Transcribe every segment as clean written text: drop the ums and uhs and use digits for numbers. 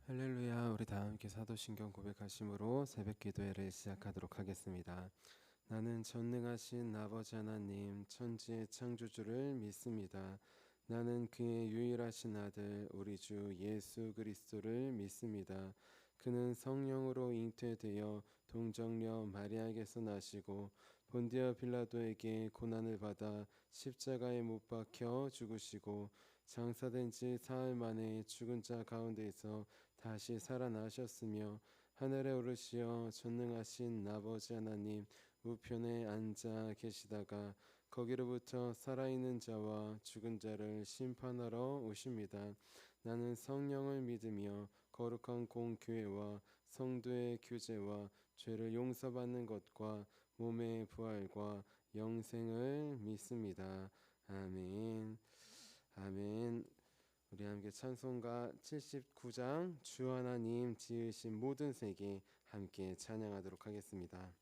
할렐루야. 우리 다 함께 사도신경 고백하심으로 새벽 기도회를 시작하도록 하겠습니다. 나는 전능하신 아버지 하나님 천지의 창조주를 믿습니다. 나는 그의 유일하신 아들 우리 주 예수 그리스도를 믿습니다. 그는 성령으로 잉태되어 동정녀 마리아에게서 나시고 본디어 빌라도에게 고난을 받아 십자가에 못 박혀 죽으시고 장사된 지 사흘 만에 죽은 자 가운데서 다시 살아나셨으며 하늘에 오르시어 전능하신 아버지 하나님 우편에 앉아 계시다가 거기로부터 살아있는 자와 죽은 자를 심판하러 오십니다. 나는 성령을 믿으며 거룩한 공교회와 성도의 교제와 죄를 용서받는 것과 몸의 부활과 영생을 믿습니다. 아멘. 아멘. 우리 함께 찬송가 79장 주 하나님 지으신 모든 세계 함께 찬양하도록 하겠습니다.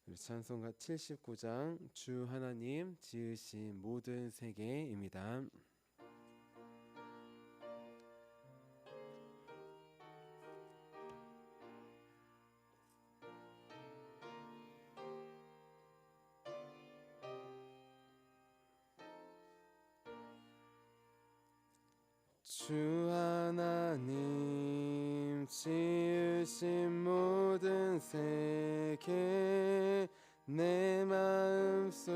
우리 찬송가 79장 주 하나님 지으신 모든 세계입니다. 주 하나님 지으신 모든 세계 내 마음속에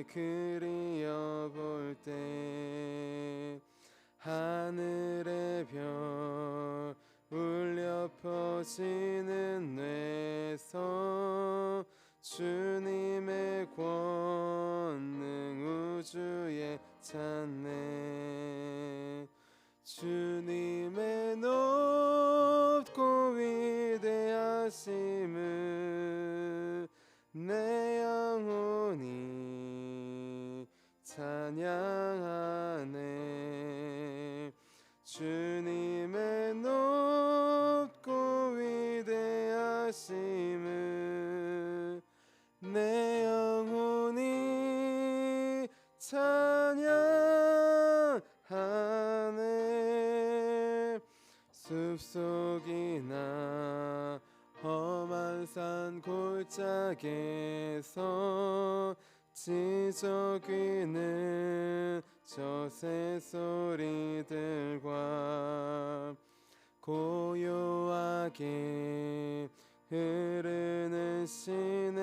그리어볼 때 하늘의 별 울려 퍼지는 뇌성 주님의 권능 우주에 찬네 주님의 높고 위대하심을 내 영혼이 찬양하네 주님의 높고 위대하심을 내 영혼이 찬양하네 숲속이나 험한 산 골짜기에서 지저귀는 저 새소리들과 고요하게 흐르는 시냇물은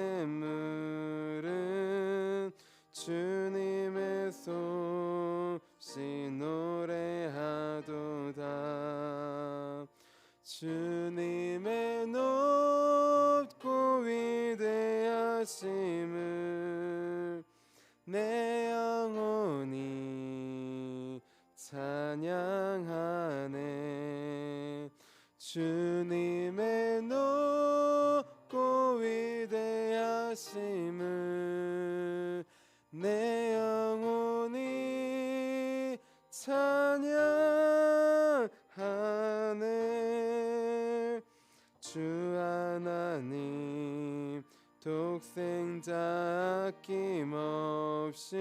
주님의 솜씨 노래하도다 주님의 높고 위대하심을 내 영혼이 찬양하네 주님의 높고 위대하심을 내 영혼이 찬양하네 주 하나님 독생자 아낌없이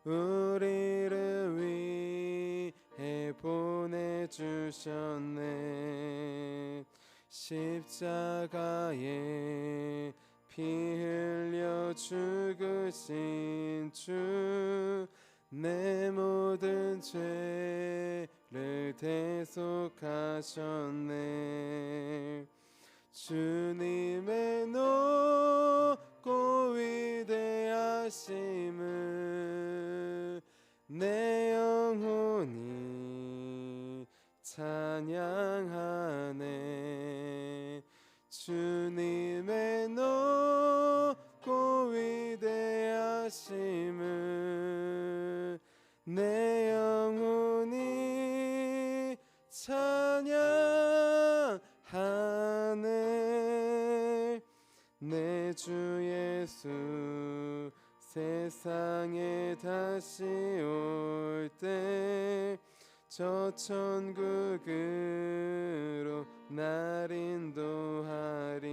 우리를 위해 보내주셨네 십자가에 피 흘려 죽으신 주 내 모든 죄를 대속하셨네 주님의 높고 위대하심을 내 영혼이 찬양하네 주님의 높고 위대하심을 내 영혼이 찬양하네 내 주 예수 세상에 다시 올 때 저 천국으로 날 인도하리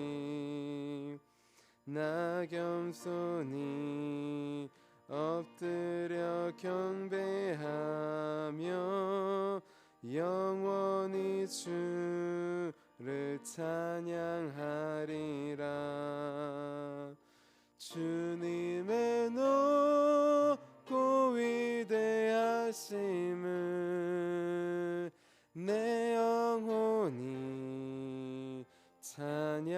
나 겸손히 엎드려 경배하며 찬양하리라. 주님의 높고 위대하심을 내 영혼이 찬양하네.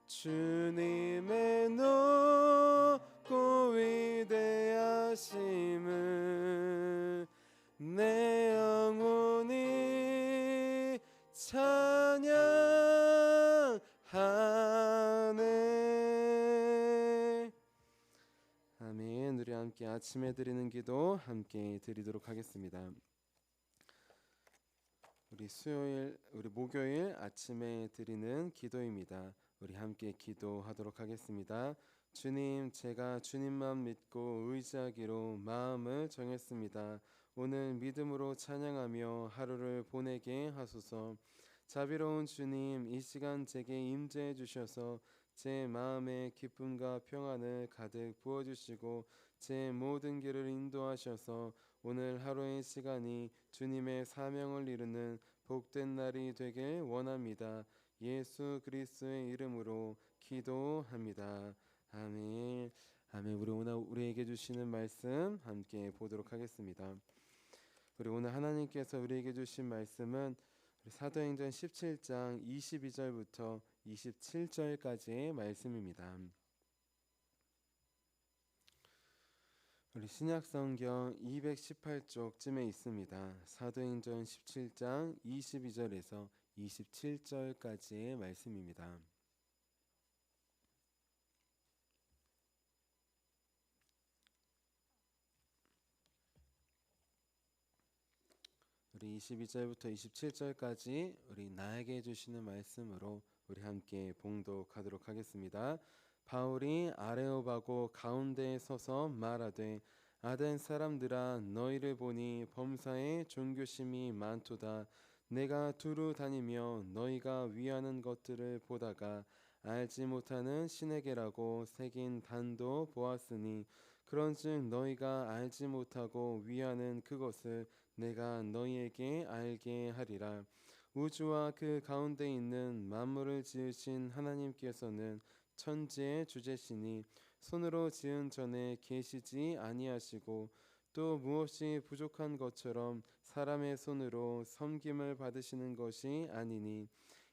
주님의 높고 위대하심을 내 영혼이 찬양하네. 아멘. 우리 함께 아침에 드리는 기도 함께 드리도록 하겠습니다. 우리 목요일 아침에 드리는 기도입니다. 우리 함께 기도하도록 하겠습니다. 주님, 제가 주님만 믿고 의지하기로 마음을 정했습니다. 오늘 믿음으로 찬양하며 하루를 보내게 하소서. 자비로운 주님, 이 시간 제게 임재해 주셔서 제 마음에 기쁨과 평안을 가득 부어주시고 제 모든 길을 인도하셔서 오늘 하루의 시간이 주님의 사명을 이루는 복된 날이 되길 원합니다. 예수 그리스도의 이름으로 기도합니다. 아멘. 아멘. 우리 오늘 우리에게 주시는 말씀 함께 보도록 하겠습니다. 우리 오늘 하나님께서 우리에게 주신 말씀은 사도행전 17장 22절부터 27절까지의 말씀입니다. 우리 신약성경 218쪽쯤에 있습니다. 사도행전 17장 22절에서 27절까지의 말씀입니다. 우리 22절부터 27절까지 우리 나에게 주시는 말씀으로 우리 함께 봉독하도록 하겠습니다. 바울이 아레오바고 가운데에 서서 말하되 아덴 사람들아 너희를 보니 범사에 종교심이 많도다. 내가 두루 다니며 너희가 위하는 것들을 보다가 알지 못하는 신에게라고 새긴 단도 보았으니 그런즉 너희가 알지 못하고 위하는 그것을 내가 너희에게 알게 하리라. 우주와 그 가운데 있는 만물을 지으신 하나님께서는 천지의 주제시니 손으로 지은 전에 계시지 아니하시고 또 무엇이 부족한 것처럼 사람의 손으로 섬김을 받으시는 것이 아니니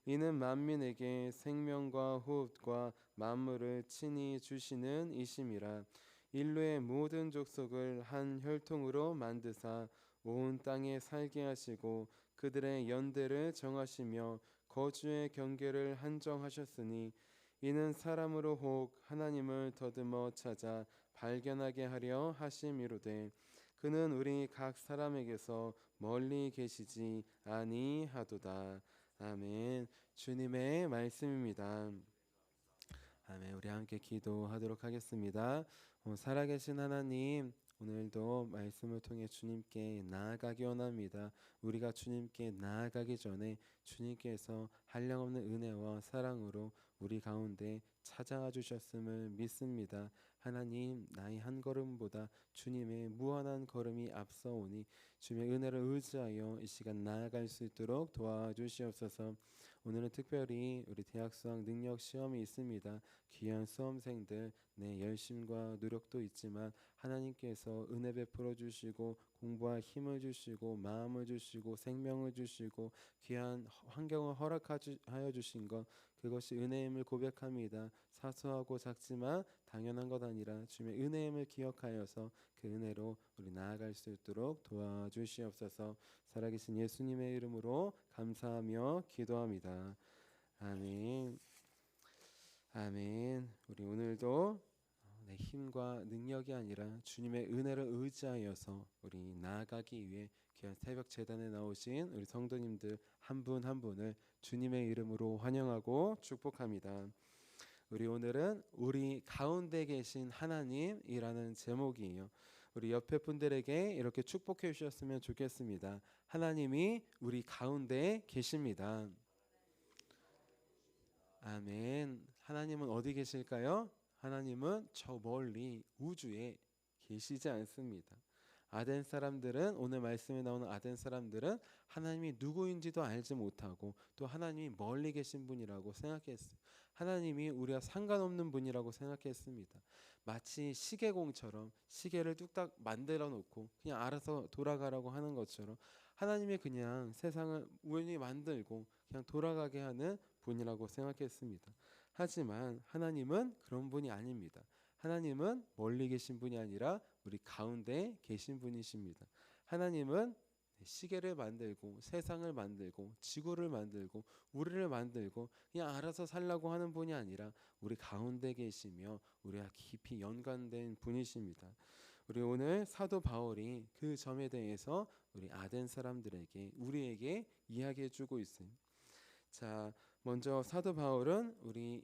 이는 만민에게 생명과 호흡과 만물을 친히 주시는 이심이라. 인류의 모든 족속을 한 혈통으로 만드사 온 땅에 살게 하시고 그들의 연대를 정하시며 거주의 경계를 한정하셨으니 이는 사람으로 혹 하나님을 더듬어 찾아 발견하게 하려 하심이로되 그는 우리 각 사람에게서 멀리 계시지 아니하도다. 아멘. 주님의 말씀입니다. 아멘. 우리 함께 기도하도록 하겠습니다. 살아계신 하나님, 오늘도 말씀을 통해 주님께 나아가기 원합니다. 우리가 주님께 나아가기 전에 주님께서 한량없는 은혜와 사랑으로 우리 가운데 찾아와 주셨음을 믿습니다. 하나님, 나의 한 걸음보다 주님의 무한한 걸음이 앞서오니 주님의 은혜를 의지하여 이 시간 나아갈 수 있도록 도와주시옵소서. 오늘은 특별히 우리 대학 수학 능력 시험이 있습니다. 귀한 수험생들, 내 열심과 노력도 있지만 하나님께서 은혜 베풀어 주시고 공부할 힘을 주시고 마음을 주시고 생명을 주시고 귀한 환경을 허락하여 주신 것, 그것이 은혜임을 고백합니다. 사소하고 작지만 당연한 것 아니라 주님의 은혜임을 기억하여서 그 은혜로 우리 나아갈 수 있도록 도와주시옵소서. 살아계신 예수님의 이름으로 감사하며 기도합니다. 아멘. 아멘. 우리 오늘도 내 힘과 능력이 아니라 주님의 은혜를 의지하여서 우리 나아가기 위해 귀한 새벽 제단에 나오신 우리 성도님들 한 분 한 분을 주님의 이름으로 환영하고 축복합니다. 우리 오늘은 우리 가운데 계신 하나님이라는 제목이에요. 우리 옆에 분들에게 이렇게 축복해 주셨으면 좋겠습니다. 하나님이 우리 가운데 계십니다. 아멘. 하나님은 어디 계실까요? 하나님은 저 멀리 우주에 계시지 않습니다. 아덴 사람들은, 오늘 말씀에 나오는 아덴 사람들은 하나님이 누구인지도 알지 못하고 또 하나님이 멀리 계신 분이라고 생각했어요. 하나님이 우리와 상관없는 분이라고 생각했습니다. 마치 시계공처럼 시계를 뚝딱 만들어 놓고 그냥 알아서 돌아가라고 하는 것처럼 하나님이 그냥 세상을 우연히 만들고 그냥 돌아가게 하는 분이라고 생각했습니다. 하지만 하나님은 그런 분이 아닙니다. 하나님은 멀리 계신 분이 아니라 우리 가운데 계신 분이십니다. 하나님은 시계를 만들고 세상을 만들고 지구를 만들고 우리를 만들고 그냥 알아서 살라고 하는 분이 아니라 우리 가운데 계시며 우리와 깊이 연관된 분이십니다. 우리 오늘 사도 바울이 그 점에 대해서 우리 아덴 사람들에게 우리에게 이야기해 주고 있어요. 자, 먼저 사도 바울은 우리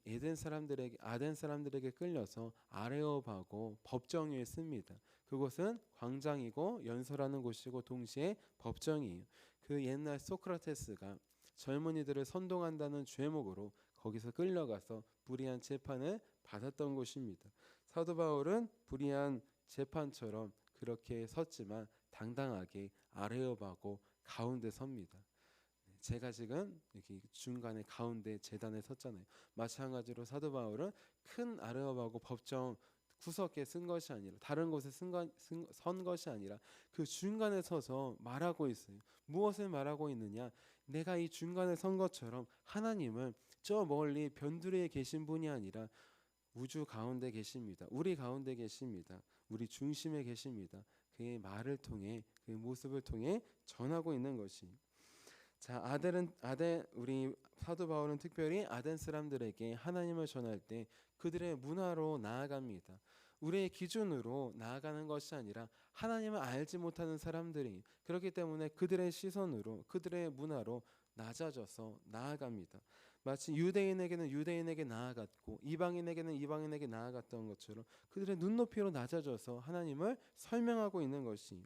아덴 사람들에게 끌려서 아레오바고 법정에 씁니다. 그곳은 광장이고 연설하는 곳이고 동시에 법정이에요. 그 옛날 소크라테스가 젊은이들을 선동한다는 죄목으로 거기서 끌려가서 불의한 재판을 받았던 곳입니다. 사도 바울은 불의한 재판처럼 그렇게 섰지만 당당하게 아레오바고 가운데 섭니다. 제가 지금 여기 중간에 가운데 재단에 섰잖아요. 마찬가지로 사도 바울은 큰 아레오바고 법정 구석에 쓴 것이 아니라 다른 곳에 선 것이 아니라 그 중간에 서서 말하고 있어요. 무엇을 말하고 있느냐? 내가 이 중간에 선 것처럼 하나님은 저 멀리 변두리에 계신 분이 아니라 우주 가운데 계십니다. 우리 가운데 계십니다. 우리 중심에 계십니다. 그의 말을 통해 그 모습을 통해 전하고 있는 것이. 자, 우리 사도 바울은 특별히 아덴 사람들에게 하나님을 전할 때 그들의 문화로 나아갑니다. 우리의 기준으로 나아가는 것이 아니라 하나님을 알지 못하는 사람들이 그렇기 때문에 그들의 시선으로 그들의 문화로 낮아져서 나아갑니다. 마치 유대인에게는 유대인에게 나아갔고 이방인에게는 이방인에게 나아갔던 것처럼 그들의 눈높이로 낮아져서 하나님을 설명하고 있는 것이.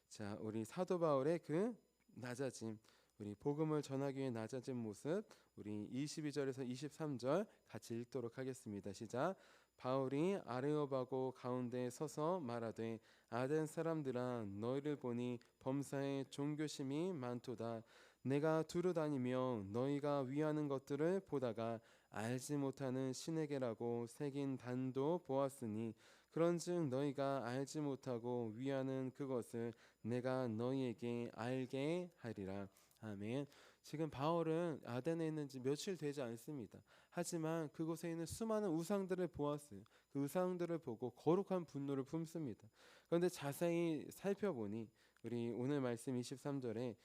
자, 우리 사도 바울의 그 낮아짐, 우리 복음을 전하기 위해 낮아진 모습, 우리 22절에서 23절 같이 읽도록 하겠습니다. 시작. 바울이 아레오바고 가운데 서서 말하되 아덴 사람들아 너희를 보니 범사에 종교심이 많도다. 내가 두루 다니며 너희가 위하는 것들을 보다가 알지 못하는 신에게라고 새긴 단도 보았으니 그런즉 너희가 알지 못하고 위하는 그것을 내가 너희에게 알게 하리라. 아멘. 지금 바울은 아덴에 있는 지 며칠 되지 않습니다. 하지만 그곳에 있는 수많은 우상들을 보았어요. 그 우상들을 보고 거룩한 분노를 품습니다. 그런데 자세히 살펴보니 우리 오늘 말씀 23절에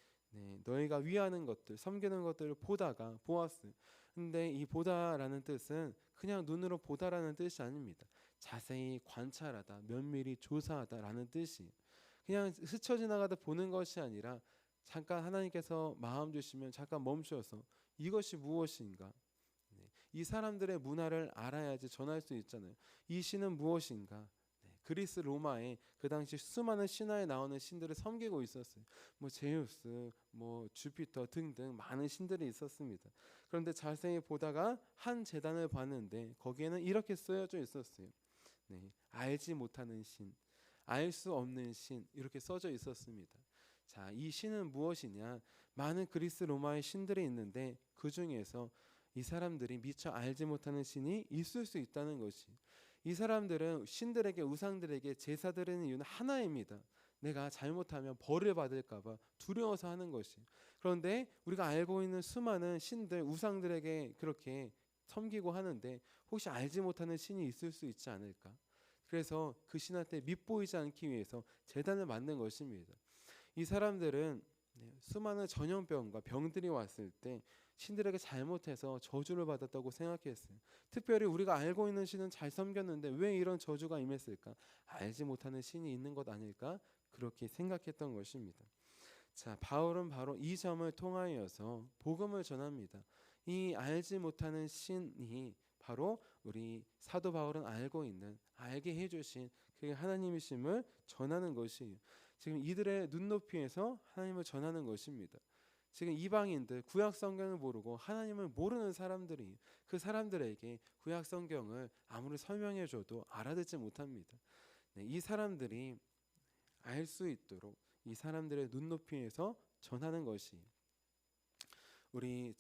너희가 위하는 것들, 섬기는 것들을 보았어요. 근데 이 보다라는 뜻은 그냥 눈으로 보다라는 뜻이 아닙니다. 자세히 관찰하다, 면밀히 조사하다라는 뜻이에요. 그냥 스쳐 지나가다 보는 것이 아니라 잠깐 하나님께서 마음 주시면 잠깐 멈춰서 이것이 무엇인가? 이 사람들의 문화를 알아야지 전할 수 있잖아요. 이 신은 무엇인가? 그리스 로마에 그 당시 수많은 신화에 나오는 신들을 섬기고 있었어요. 뭐 제우스, 뭐 주피터 등등 많은 신들이 있었습니다. 그런데 자세히 보다가 한 제단을 봤는데 거기에는 이렇게 쓰여져 있었어요. 알지 못하는 신, 알 수 없는 신 이렇게 써져 있었습니다. 자, 이 신은 무엇이냐? 많은 그리스 로마의 신들이 있는데 그 중에서 이 사람들이 미처 알지 못하는 신이 있을 수 있다는 것이. 이 사람들은 신들에게 우상들에게 제사 드리는 이유는 하나입니다. 내가 잘못하면 벌을 받을까 봐 두려워서 하는 것이. 그런데 우리가 알고 있는 수많은 신들 우상들에게 그렇게 섬기고 하는데 혹시 알지 못하는 신이 있을 수 있지 않을까? 그래서 그 신한테 밉보이지 않기 위해서 제단을 만든 것입니다. 이 사람들은 수많은 전염병과 병들이 왔을 때 신들에게 잘못해서 저주를 받았다고 생각했어요. 특별히 우리가 알고 있는 신은 잘 섬겼는데 왜 이런 저주가 임했을까? 알지 못하는 신이 있는 것 아닐까? 그렇게 생각했던 것입니다. 자, 바울은 바로 이 점을 통하여서 복음을 전합니다. 이 알지 못하는 신이 바로 우리 사도 바울은 알게 해주신 그 하나님이심을 전하는 것이에요. 지금 이들의 눈높이에서 하나님을 전하는 것입니다. 지금 이방인들 구약 성경을 모르고 하나님을 모르는 사람들이 그 사람들에게 구약 성경을 아무리 설명해 줘도 알아듣지 못합니다. 이 사람들이 알 수 있도록 이 사람들의 눈높이에서 전하는 것이 우리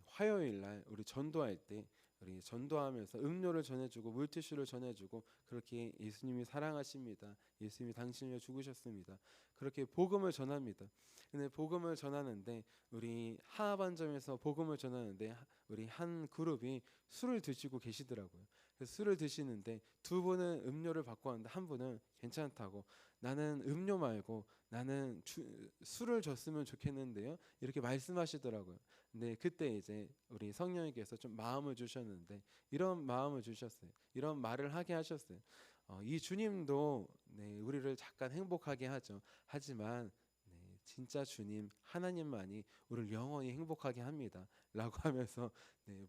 화요일 날 우리 전도할 때 우리 전도하면서 음료를 전해주고 물티슈를 전해주고 그렇게 예수님이 사랑하십니다. 예수님이 당신을 위해 죽으셨습니다. 그렇게 복음을 전합니다. 근데 복음을 전하는데 우리 하하반점에서 복음을 전하는데 우리 한 그룹이 술을 드시고 계시더라고요. 그래서 술을 드시는데 두 분은 음료를 받고 왔는데 한 분은 괜찮다고 나는 음료 말고 나는 술을 줬으면 좋겠는데요. 이렇게 말씀하시더라고요. 근데 그때 이제 우리 성령님께서 좀 마음을 주셨는데 이런 마음을 주셨어요. 이런 말을 하게 하셨어요. 이 주님도 우리를 잠깐 행복하게 하죠. 하지만 진짜 주님 하나님만이 우리를 영원히 행복하게 합니다. 라고 하면서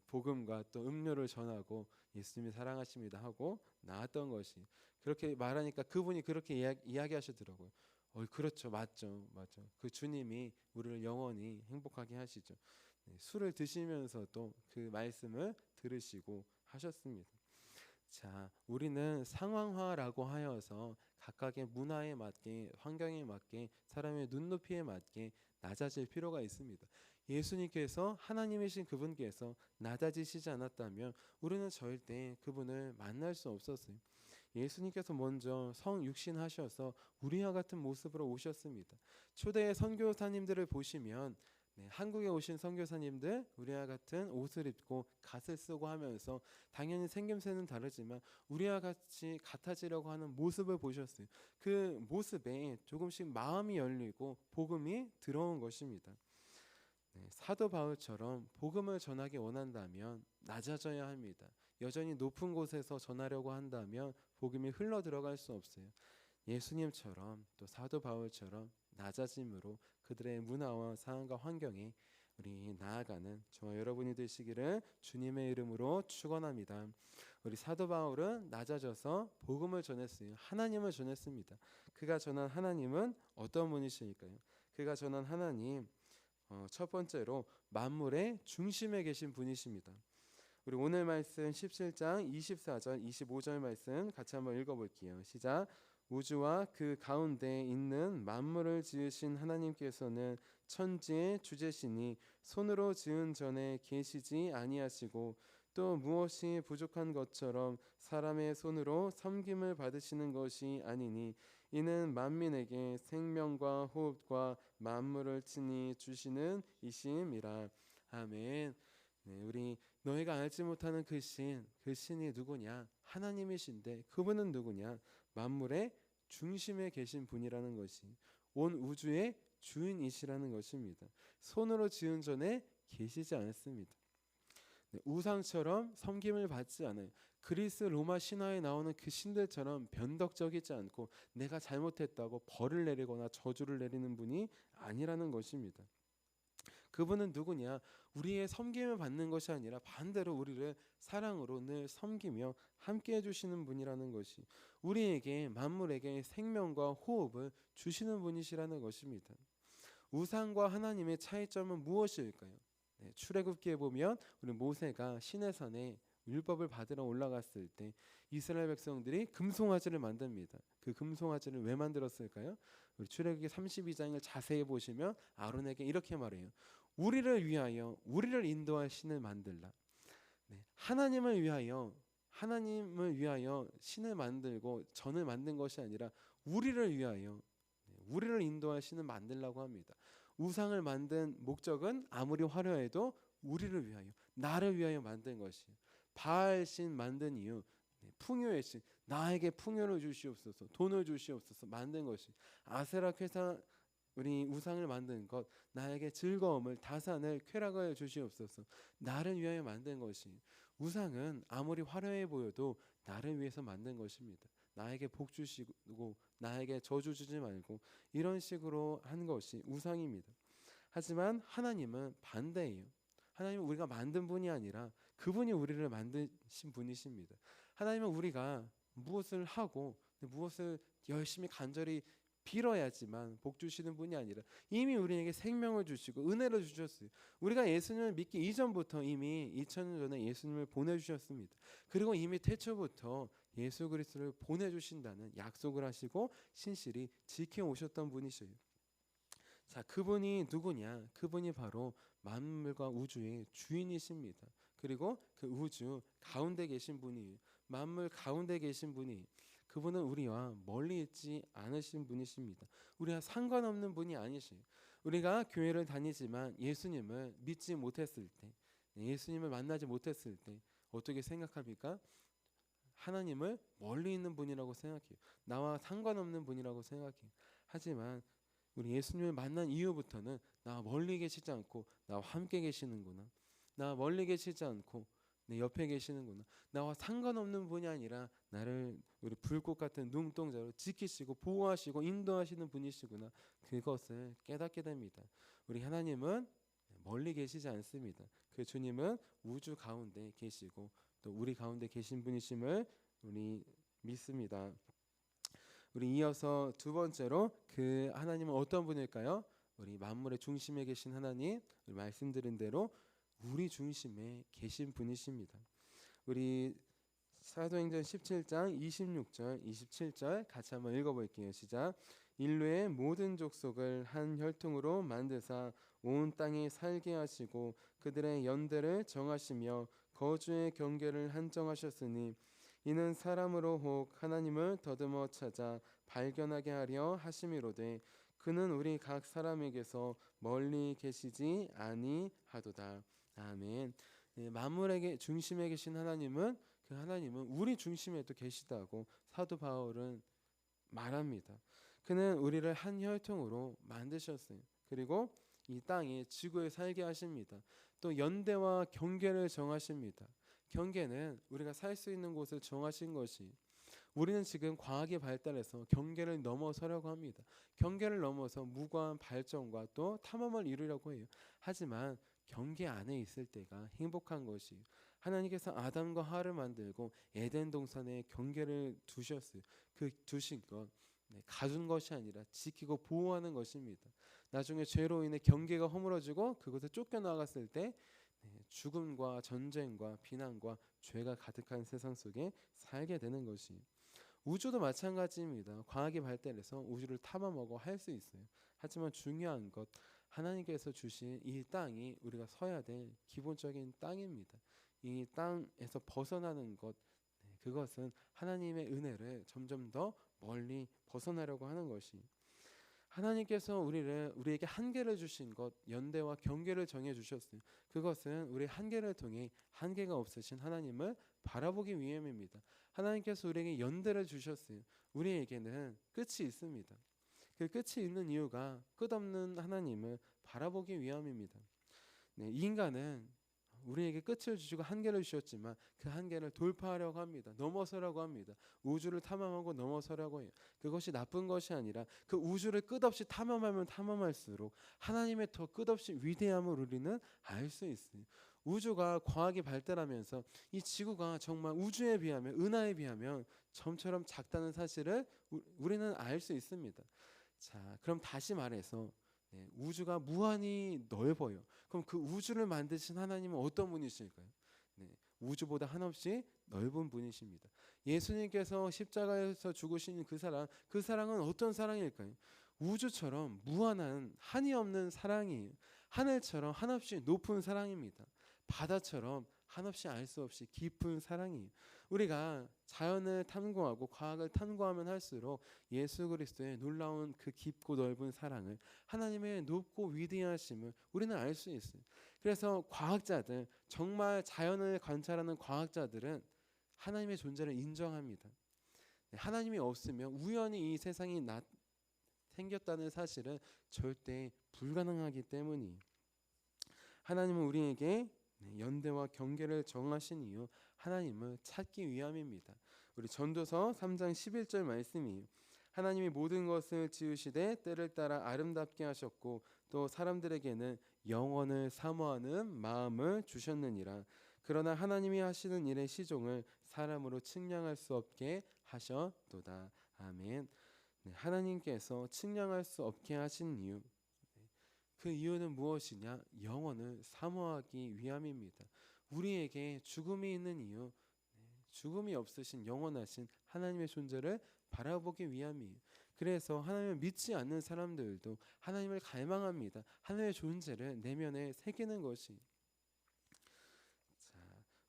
복음과 또 음료를 전하고 예수님이 사랑하십니다 하고 나왔던 것이 그렇게 말하니까 그분이 그렇게 이야기하시더라고요. 그렇죠. 맞죠. 맞죠. 그 주님이 우리를 영원히 행복하게 하시죠. 술을 드시면서도 그 말씀을 들으시고 하셨습니다. 자, 우리는 상황화라고 하여서 각각의 문화에 맞게, 환경에 맞게, 사람의 눈높이에 맞게 낮아질 필요가 있습니다. 예수님께서 하나님이신 그분께서 낮아지시지 않았다면 우리는 절대 그분을 만날 수 없었어요. 예수님께서 먼저 성육신하셔서 우리와 같은 모습으로 오셨습니다. 초대 선교사님들을 보시면 한국에 오신 선교사님들 우리와 같은 옷을 입고 갓을 쓰고 하면서 당연히 생김새는 다르지만 우리와 같이 같아지려고 하는 모습을 보셨어요. 그 모습에 조금씩 마음이 열리고 복음이 들어온 것입니다. 사도 바울처럼 복음을 전하기 원한다면 낮아져야 합니다. 여전히 높은 곳에서 전하려고 한다면 복음이 흘러 들어갈 수 없어요. 예수님처럼 또 사도 바울처럼 낮아짐으로 그들의 문화와 상황과 환경에 우리 나아가는 저와 여러분이 되시기를 주님의 이름으로 축원합니다. 우리 사도 바울은 낮아져서 복음을 전했어요. 하나님을 전했습니다. 그가 전한 하나님은 어떤 분이실까요? 그가 전한 하나님 첫 번째로 만물의 중심에 계신 분이십니다. 우리 오늘 말씀 17장 24절 25절 말씀 같이 한번 읽어볼게요. 시작. 우주와 그 가운데 있는 만물을 지으신 하나님께서는 천지의 주제시니 손으로 지은 전에 계시지 아니하시고 또 무엇이 부족한 것처럼 사람의 손으로 섬김을 받으시는 것이 아니니 이는 만민에게 생명과 호흡과 만물을 친히 주시는 이심이라. 아멘. 우리 너희가 알지 못하는 그 신이 누구냐? 하나님이신데 그분은 누구냐? 만물의 중심에 계신 분이라는 것이 온 우주의 주인이시라는 것입니다. 손으로 지은 전에 계시지 않습니다. 우상처럼 섬김을 받지 않아요. 그리스 로마 신화에 나오는 그 신들처럼 변덕적이지 않고 내가 잘못했다고 벌을 내리거나 저주를 내리는 분이 아니라는 것입니다. 그분은 누구냐? 우리의 섬김을 받는 것이 아니라 반대로 우리를 사랑으로 늘 섬기며 함께 해주시는 분이라는 것이 우리에게 만물에게 생명과 호흡을 주시는 분이시라는 것입니다. 우상과 하나님의 차이점은 무엇일까요? 출애굽기에 보면 우리 모세가 시내산에 율법을 받으러 올라갔을 때 이스라엘 백성들이 금송아지를 만듭니다. 그 금송아지를 왜 만들었을까요? 우리 출애굽기 32장을 자세히 보시면 아론에게 이렇게 말해요. 우리를 위하여 우리를 인도할 신을 만들라. 하나님을 위하여 신을 만들고 전을 만든 것이 아니라 우리를 위하여 우리를 인도할 신을 만들라고 합니다. 우상을 만든 목적은 아무리 화려해도 우리를 위하여 나를 위하여 만든 것이에요. 바알신 만든 이유 풍요의 신 나에게 풍요를 주시옵소서 돈을 주시옵소서 만든 것이 아세라 쾌상 우리 우상을 만든 것 나에게 즐거움을 다산을 쾌락을 주시옵소서 나를 위하여 만든 것이 우상은 아무리 화려해 보여도 나를 위해서 만든 것입니다. 나에게 복 주시고 나에게 저주 주지 말고 이런 식으로 한 것이 우상입니다. 하지만 하나님은 반대예요. 하나님은 우리가 만든 분이 아니라 그분이 우리를 만드신 분이십니다. 하나님은 우리가 무엇을 하고 무엇을 열심히 간절히 빌어야지만 복 주시는 분이 아니라 이미 우리에게 생명을 주시고 은혜를 주셨어요. 우리가 예수님을 믿기 이전부터 이미 2000년 전에 예수님을 보내주셨습니다. 그리고 이미 태초부터 예수 그리스도를 보내주신다는 약속을 하시고 신실히 지켜오셨던 분이셔요. 자, 그분이 누구냐? 그분이 바로 만물과 우주의 주인이십니다. 그리고 그 우주 가운데 계신 분이, 만물 가운데 계신 분이, 그분은 우리와 멀리 있지 않으신 분이십니다. 우리와 상관없는 분이 아니시요. 우리가 교회를 다니지만 예수님을 믿지 못했을 때, 예수님을 만나지 못했을 때 어떻게 생각합니까? 하나님을 멀리 있는 분이라고 생각해요. 나와 상관없는 분이라고 생각해요. 하지만 우리 예수님을 만난 이후부터는 나와 멀리 계시지 않고 나와 함께 계시는구나. 나와 멀리 계시지 않고 내 옆에 계시는구나. 나와 상관없는 분이 아니라 나를 우리 불꽃 같은 눈동자로 지키시고 보호하시고 인도하시는 분이시구나. 그것을 깨닫게 됩니다. 우리 하나님은 멀리 계시지 않습니다. 그 주님은 우주 가운데 계시고 또 우리 가운데 계신 분이심을 우리 믿습니다. 우리 이어서 두 번째로 그 하나님은 어떤 분일까요? 우리 만물의 중심에 계신 하나님, 우리 말씀드린 대로 우리 중심에 계신 분이십니다. 우리 사도행전 17장 26절, 27절 같이 한번 읽어볼게요. 시작. 인류의 모든 족속을 한 혈통으로 만드사 온 땅에 살게 하시고 그들의 연대를 정하시며 거주의 경계를 한정하셨으니 이는 사람으로 혹 하나님을 더듬어 찾아 발견하게 하려 하심이로되 그는 우리 각 사람에게서 멀리 계시지 아니하도다. 아멘. 네, 만물의 중심에 계신 하나님은 그 하나님은 우리 중심에도 계시다고 사도 바울은 말합니다. 그는 우리를 한 혈통으로 만드셨어요. 그리고 이 땅에 지구에 살게 하십니다. 또 연대와 경계를 정하십니다. 경계는 우리가 살 수 있는 곳을 정하신 것이, 우리는 지금 과학이 발달해서 경계를 넘어서려고 합니다. 경계를 넘어서 무고한 발전과 또 탐험을 이루려고 해요. 하지만 경계 안에 있을 때가 행복한 것이, 하나님께서 아담과 하와를 만들고 에덴 동산에 경계를 두셨어요. 그 두신 것 가둔 것이 아니라 지키고 보호하는 것입니다. 나중에 죄로 인해 경계가 허물어지고 그곳에 쫓겨나갔을 때 죽음과 전쟁과 비난과 죄가 가득한 세상 속에 살게 되는 것이, 우주도 마찬가지입니다. 과학이 발달해서 우주를 탐험하고 할 수 있어요. 하지만 중요한 것, 하나님께서 주신 이 땅이 우리가 서야 될 기본적인 땅입니다. 이 땅에서 벗어나는 것, 그것은 하나님의 은혜를 점점 더 멀리 벗어나려고 하는 것이, 하나님께서 우리에게 한계를 주신 것, 연대와 경계를 정해 주셨어요. 그것은 우리 한계를 통해 한계가 없으신 하나님을 바라보기 위함입니다. 하나님께서 우리에게 연대를 주셨어요. 우리에게는 끝이 있습니다. 그 끝이 있는 이유가 끝없는 하나님을 바라보기 위함입니다. 네, 이 인간은 우리에게 끝을 주시고 한계를 주셨지만 그 한계를 돌파하려고 합니다. 넘어서려고 합니다. 우주를 탐험하고 넘어서려고 해요. 그것이 나쁜 것이 아니라 그 우주를 끝없이 탐험하면 탐험할수록 하나님의 더 끝없이 위대함을 우리는 알 수 있어요. 우주가 과학이 발달하면서 이 지구가 정말 우주에 비하면, 은하에 비하면 점처럼 작다는 사실을 우리는 알 수 있습니다. 자, 그럼 다시 말해서 우주가 무한히 넓어요. 그럼 그 우주를 만드신 하나님은 어떤 분이실까요? 우주보다 한없이 넓은 분이십니다. 예수님께서 십자가에서 죽으신 그 사랑은 어떤 사랑일까요? 우주처럼 무한한 한이 없는 사랑이에요. 하늘처럼 한없이 높은 사랑입니다. 바다처럼 한없이 알 수 없이 깊은 사랑이에요. 우리가 자연을 탐구하고 과학을 탐구하면 할수록 예수 그리스도의 놀라운 그 깊고 넓은 사랑을, 하나님의 높고 위대하심을 우리는 알 수 있어요. 그래서 과학자들, 정말 자연을 관찰하는 과학자들은 하나님의 존재를 인정합니다. 하나님이 없으면 우연히 이 세상이 생겼다는 사실은 절대 불가능하기 때문이, 하나님은 우리에게 연대와 경계를 정하신 이유, 하나님을 찾기 위함입니다. 우리 전도서 3장 11절 말씀이, 하나님이 모든 것을 지으시되 때를 따라 아름답게 하셨고 또 사람들에게는 영원을 사모하는 마음을 주셨느니라. 그러나 하나님이 하시는 일의 시종을 사람으로 측량할 수 없게 하셨도다. 아멘. 하나님께서 측량할 수 없게 하신 이유, 그 이유는 무엇이냐? 영원을 사모하기 위함입니다. 우리에게 죽음이 있는 이유, 죽음이 없으신 영원하신 하나님의 존재를 바라보기 위함이에요. 그래서 하나님을 믿지 않는 사람들도 하나님을 갈망합니다. 하나님의 존재를 내면에 새기는 것이. 자,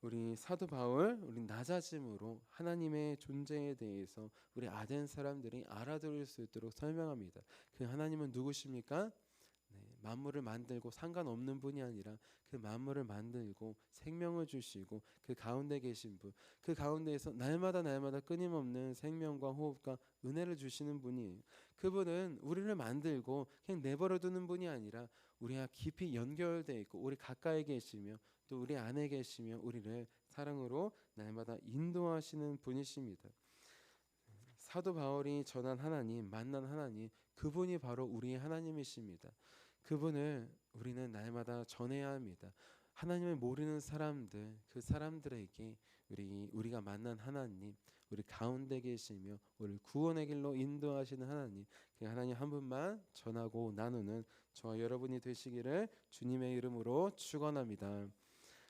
우리 사도 바울, 우리 낮아짐으로 하나님의 존재에 대해서 우리 아덴 사람들이 알아들을 수 있도록 설명합니다. 그 하나님은 누구십니까? 만물을 만들고 상관없는 분이 아니라 그 만물을 만들고 생명을 주시고 그 가운데 계신 분, 그 가운데에서 날마다 끊임없는 생명과 호흡과 은혜를 주시는 분이에요. 그분은 우리를 만들고 그냥 내버려 두는 분이 아니라 우리와 깊이 연결되어 있고 우리 가까이 계시며 또 우리 안에 계시며 우리를 사랑으로 날마다 인도하시는 분이십니다. 사도 바울이 전한 하나님, 만난 하나님, 그분이 바로 우리의 하나님이십니다. 그분을 우리는 날마다 전해야 합니다. 하나님을 모르는 사람들, 그 사람들에게 우리가 만난 하나님, 우리 가운데 계시며 우리를 구원의 길로 인도하시는 하나님, 그 하나님 한 분만 전하고 나누는 저와 여러분이 되시기를 주님의 이름으로 축원합니다.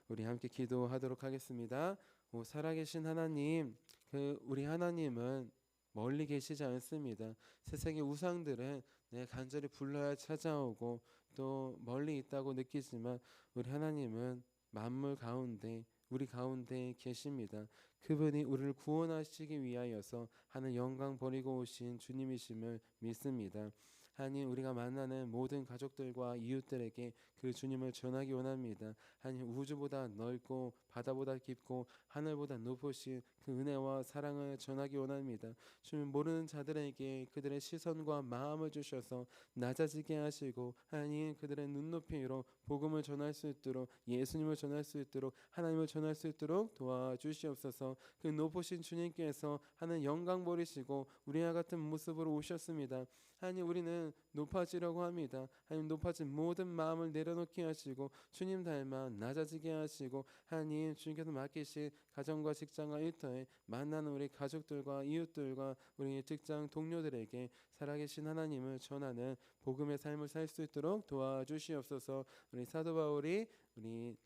우리 함께 기도하도록 하겠습니다. 오 살아계신 하나님, 그 우리 하나님은 멀리 계시지 않습니다. 세상의 우상들은 간절히 불러야 찾아오고 또 멀리 있다고 느끼지만 우리 하나님은 만물 가운데 우리 가운데 계십니다. 그분이 우리를 구원하시기 위하여서 하늘 영광 버리고 오신 주님이심을 믿습니다. 하나님, 우리가 만나는 모든 가족들과 이웃들에게 그 주님을 전하기 원합니다. 하나님, 우주보다 넓고 바다보다 깊고 하늘보다 높으신 그 은혜와 사랑을 전하기 원합니다. 주님, 모르는 자들에게 그들의 시선과 마음을 주셔서 낮아지게 하시고 하나님, 그들의 눈높이로 복음을 전할 수 있도록, 예수님을 전할 수 있도록, 하나님을 전할 수 있도록 도와주시옵소서. 그 높으신 주님께서 하나님 영광 버리시고 우리와 같은 모습으로 오셨습니다. 하나님, 우리는 높아지려고 합니다. 하나님, 높아진 모든 마음을 내려놓게 하시고 주님 닮아 낮아지게 하시고 하나님, 주님께서 맡기신 가정과 직장과 일터에 만나는 우리 가족들과 이웃들과 우리 직장 동료들에게 살아계신 하나님을 전하는 복음의 삶을 살 수 있도록 도와주시옵소서. 우리 사도 바울이 우리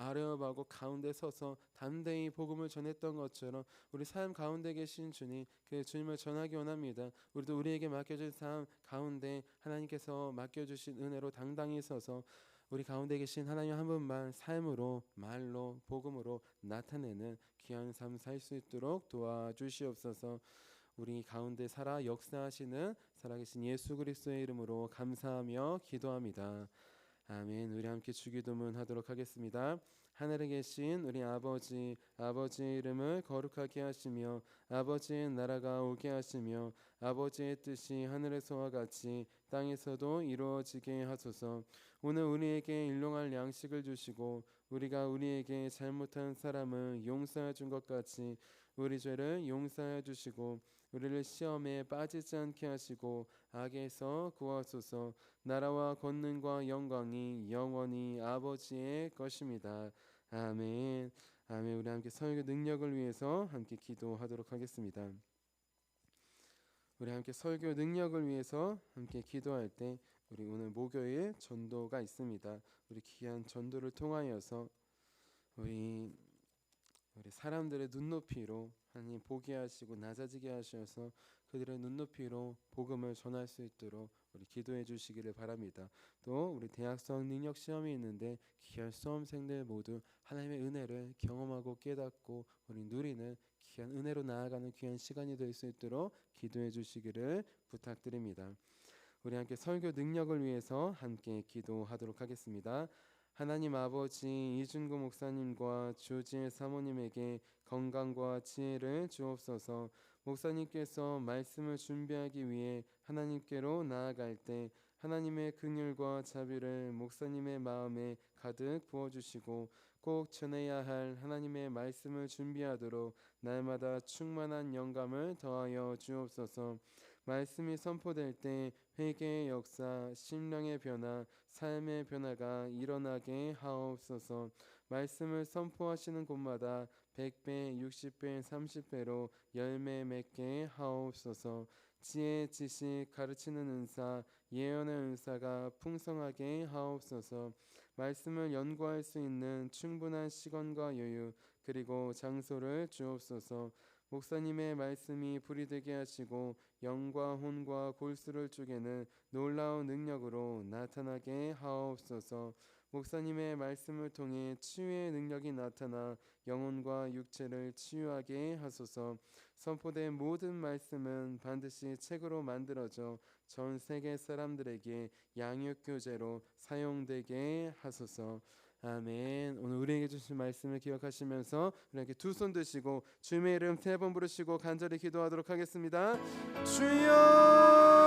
아레오바고 가운데 서서 담대히 복음을 전했던 것처럼 우리 삶 가운데 계신 주님, 그 주님을 전하기 원합니다. 우리도 우리에게 맡겨진 삶 가운데 하나님께서 맡겨주신 은혜로 당당히 서서 우리 가운데 계신 하나님 한 분만 삶으로, 말로, 복음으로 나타내는 귀한 삶 살 수 있도록 도와주시옵소서. 우리 가운데 살아 역사하시는 살아계신 예수 그리스도의 이름으로 감사하며 기도합니다. 아멘. 우리 함께 주기도문 하도록 하겠습니다. 하늘에 계신 우리 아버지, 아버지의 이름을 거룩하게 하시며 아버지의 나라가 오게 하시며 아버지의 뜻이 하늘에서와 같이 땅에서도 이루어지게 하소서. 오늘 우리에게 일용할 양식을 주시고 우리가 우리에게 잘못한 사람을 용서해 준 것 같이 우리 죄를 용서해 주시고 우리를 시험에 빠지지 않게 하시고 악에서 구하소서. 나라와 권능과 영광이 영원히 아버지의 것입니다. 아멘. 아멘. 우리 함께 설교 능력을 위해서 함께 기도하도록 하겠습니다. 우리 함께 설교 능력을 위해서 함께 기도할 때 우리 오늘 목요일 전도가 있습니다. 우리 귀한 전도를 통하여서 우리 사람들의 눈높이로 하나님 보게 하시고 낮아지게 하셔서 그들의 눈높이로 복음을 전할 수 있도록 우리 기도해 주시기를 바랍니다. 또 우리 대학 수학 능력 시험이 있는데 귀한 수험생들 모두 하나님의 은혜를 경험하고 깨닫고 우리 누리는 귀한 은혜로 나아가는 귀한 시간이 될 수 있도록 기도해 주시기를 부탁드립니다. 우리 함께 설교 능력을 위해서 함께 기도하도록 하겠습니다. 하나님 아버지, 이준구 목사님과 주지혜 사모님에게 건강과 지혜를 주옵소서. 목사님께서 말씀을 준비하기 위해 하나님께로 나아갈 때 하나님의 긍휼과 자비를 목사님의 마음에 가득 부어주시고 꼭 전해야 할 하나님의 말씀을 준비하도록 날마다 충만한 영감을 더하여 주옵소서. 말씀이 선포될 때 회개의 역사, 심령의 변화, 삶의 변화가 일어나게 하옵소서. 말씀을 선포하시는 곳마다 100배, 60배, 30배로 열매 맺게 하옵소서. 지혜, 지식, 가르치는 은사, 예언의 은사가 풍성하게 하옵소서. 말씀을 연구할 수 있는 충분한 시간과 여유, 그리고 장소를 주옵소서. 목사님의 말씀이 불이 되게 하시고 영과 혼과 골수를 쪼개는 놀라운 능력으로 나타나게 하옵소서. 목사님의 말씀을 통해 치유의 능력이 나타나 영혼과 육체를 치유하게 하소서. 선포된 모든 말씀은 반드시 책으로 만들어져 전 세계 사람들에게 양육 교재로 사용되게 하소서. 아멘. 오늘 우리에게 주신 말씀을 기억하시면서 우리에게 두 손 드시고 주님의 이름 세 번 부르시고 간절히 기도하도록 하겠습니다. 주여!